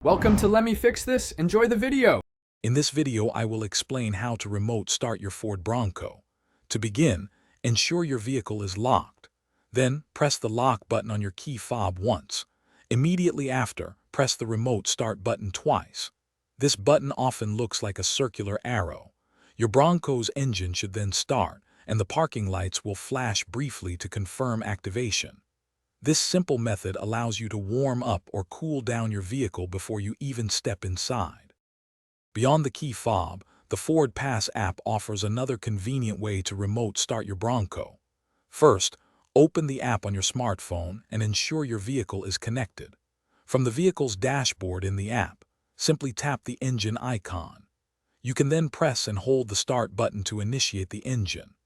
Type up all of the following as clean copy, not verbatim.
Welcome to Let Me Fix This. Enjoy the video. In this video, I will explain how to remote start your Ford Bronco. To begin, ensure your vehicle is locked. Then, press the lock button on your key fob once. Immediately after, press the remote start button twice. This button often looks like a circular arrow. Your Bronco's engine should then start, and the parking lights will flash briefly to confirm activation. This simple method allows you to warm up or cool down your vehicle before you even step inside. Beyond the key fob, the Ford Pass app offers another convenient way to remote start your Bronco. First, open the app on your smartphone and ensure your vehicle is connected. From the vehicle's dashboard in the app, simply tap the engine icon. You can then press and hold the start button to initiate the engine.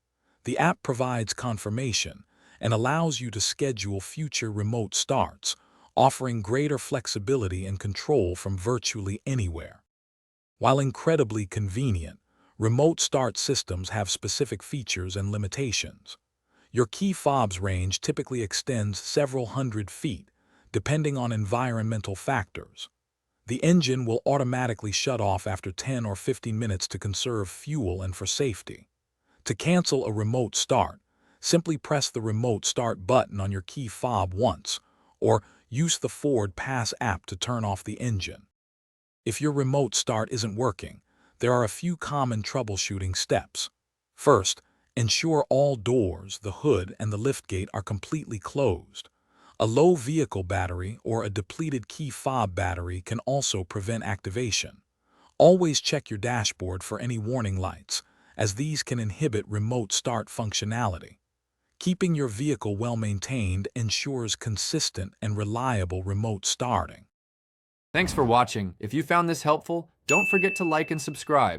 The app provides confirmation and allows you to schedule future remote starts, offering greater flexibility and control from virtually anywhere. While incredibly convenient, remote start systems have specific features and limitations. Your key fob's range typically extends several hundred feet, depending on environmental factors. The engine will automatically shut off after 10 or 15 minutes to conserve fuel and for safety. To cancel a remote start, simply press the remote start button on your key fob once, or use the Ford Pass app to turn off the engine. If your remote start isn't working, there are a few common troubleshooting steps. First, ensure all doors, the hood, and the liftgate are completely closed. A low vehicle battery or a depleted key fob battery can also prevent activation. Always check your dashboard for any warning lights, as these can inhibit remote start functionality. Keeping your vehicle well-maintained ensures consistent and reliable remote starting. Thanks for watching. If you found this helpful, don't forget to like and subscribe.